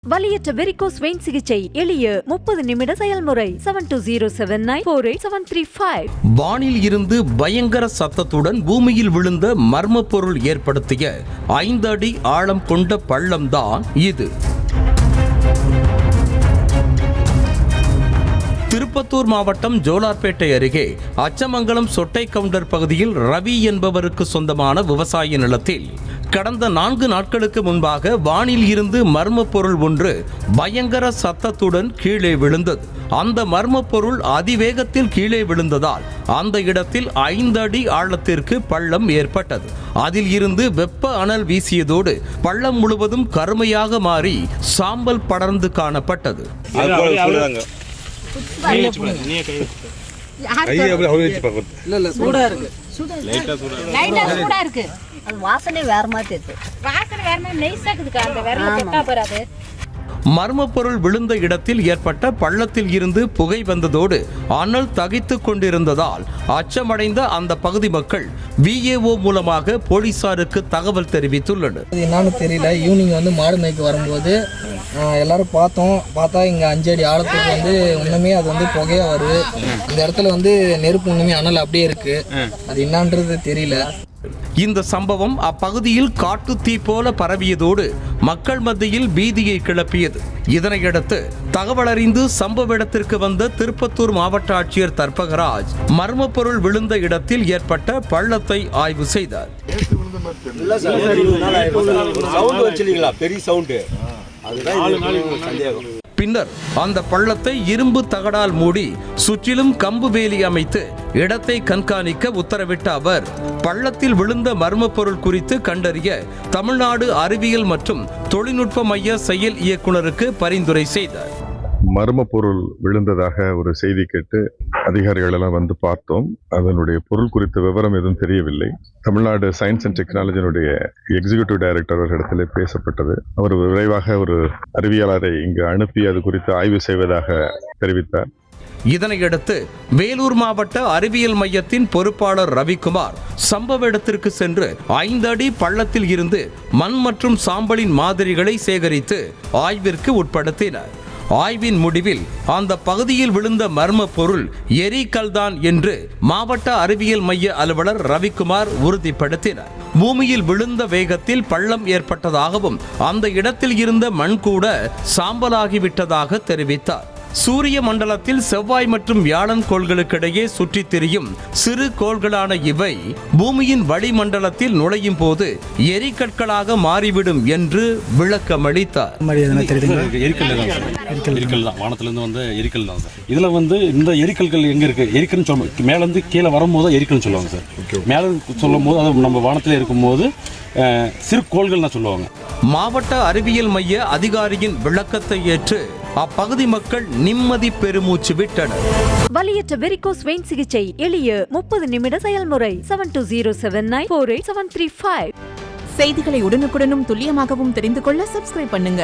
வலியற்ற varicose vein சிகிச்சை எளிய 30 நிமிட செயல்முறை 7279487335. வானில் இருந்து பயங்கர சத்தத்துடன் பூமியில் விழுந்த மர்ம பொருள் ஏற்படுத்திய 5 அடி ஆழம் கொண்ட பள்ளம்தான் இது. திருப்பத்தூர் மாவட்டம் ஜோலார்பேட்டை அருகே அச்சமங்கலம் சொட்டை கவுண்டர் பகுதியில் ரவி என்பவருக்கு சொந்தமான விவசாய நிலத்தில் கடந்த 4 நாட்களுக்கு முன்பாக வானில் இருந்து மர்ம பொருள் ஒன்று பயங்கர சத்தத்துடன் கீழே விழுந்தது. அந்த மர்ம பொருள் அதிவேகத்தில் கீழே விழுந்ததால் அந்த இடத்தில் 5 அடி ஆழத்திற்கு பள்ளம் ஏற்பட்டது. அதில் இருந்து வெப்ப அனல் வீசியதோடு பள்ளம் முழுவதும் கருமையாக மாறி சாம்பல் படர்ந்து காணப்பட்டது. மர்ம பொருள் விழுந்த இடத்தில் ஏற்பட்ட பள்ளத்தில் இருந்து புகை வந்ததோடு அனல் தகித்துக் கொண்டிருந்ததால் அச்சமடைந்த அந்த பகுதி மக்கள் VAO மூலமாக போலீசாருக்கு தகவல் தெரிவித்துள்ளனர். என்னன்னு தெரியல. ஈவினிங் மாடு மேய்க்க வரும்போது எல்லாரும் பார்த்தா இங்கே 5 அடி ஆழத்துக்கு இன்னுமே அது புகையா வருது. இந்த இடத்துல நெருப்பு இன்னுமே அனல் அப்படியே இருக்கு. அது என்னன்றது தெரியல. இந்த சம்பவம் அப்பகுதியில் காட்டு தீ போல பரவியதோடு மக்கள் மத்தியில் பீதியை கிளப்பியது. இதனையடுத்து தகவல் அறிந்து சம்பவ இடத்திற்கு வந்த திருப்பத்தூர் மாவட்ட ஆட்சியர் தர்பகராஜ் மர்ம பொருள் விழுந்த இடத்தில் ஏற்பட்ட பள்ளத்தை ஆய்வு செய்தார். பின்னர் அந்த பள்ளத்தை இரும்பு தகடால் மூடி சுற்றிலும் கம்பு வேலி அமைத்து இடத்தை கண்காணிக்க உத்தரவிட்ட அவர் பள்ளத்தில் விழுந்த மர்ம பொருள் குறித்து கண்டறிய தமிழ்நாடு அறிவியல் மற்றும் தொழில்நுட்ப மைய செயல் இயக்குநருக்கு பரிந்துரை செய்தார். மர்ம பொருள் விழுந்ததாக ஒரு செய்தி கேட்டு அதிகாரிகள் எல்லாம் பார்த்தோம். அதனுடைய பொருள் குறித்த விவரம் எதுவும் தெரியவில்லை. தமிழ்நாடு சயின்ஸ் அண்ட் டெக்னாலஜியினுடைய எக்ஸிகியூட்டிவ் டைரக்டர் அவர்களிடத்திலே பேசப்பட்டது. அவர் விரைவாக ஒரு அறிவியலாளரை இங்கு அனுப்பி அது குறித்து ஆய்வு செய்வதாக தெரிவித்தார். இதனையடுத்து வேலூர் மாவட்ட அறிவியல் மையத்தின் பொறுப்பாளர் ரவிக்குமார் சம்பவ இடத்திற்கு சென்று 5 அடி பள்ளத்தில் இருந்து மண் மற்றும் சாம்பலின் மாதிரிகளை சேகரித்து ஆய்விற்கு உட்படுத்தினார். ஆய்வின் முடிவில் அந்த பகுதியில் விழுந்த மர்ம பொருள் எரிகல்தான் என்று மாவட்ட அறிவியல் மைய அலுவலர் ரவிக்குமார் உறுதிப்படுத்தினார். பூமியில் விழுந்த வேகத்தில் பள்ளம் ஏற்பட்டதாகவும் அந்த இடத்தில் இருந்த மண் கூட சாம்பலாகிவிட்டதாக தெரிவித்தார். சூரிய மண்டலத்தில் செவ்வாய் மற்றும் வியாழன் கோள்களுக்கிடையே சுற்றித் திரியும் சிறு கோள்களான இவை பூமியின் வளிமண்டலத்தில் நுழையும் போது எரிக்கற்களாக மாறிவிடும் என்று விளக்கமளித்தார். வானத்திலிருந்து எரிக்கல் தான் சார். இதுல இந்த எரிக்கல்கள் எங்க இருக்கு? எரிக்கல்னு சொல்லுவோம். மேல இருந்து கீழே வரும்போது எரிக்கல்னு சொல்லுவாங்க சார். மேல சொல்லும் போது அது நம்ம வானத்தில் இருக்கும் போது சிறு கோள்கள் சொல்லுவாங்க. மாவட்ட அறிவியல் மைய அதிகாரியின் விளக்கத்தை ஏற்று அப்பகுதி மக்கள் நிம்மதி பெருமூச்சு விட்டனர். வலியற்ற வெரிகோஸ் வெயின் சிகிச்சை எளிய 30 நிமிட செயல்முறை 7279487335. செய்திகளை உடனுக்குடனும் துல்லியமாகவும் தெரிந்து கொள்ள சப்ஸ்கிரைப் பண்ணுங்க.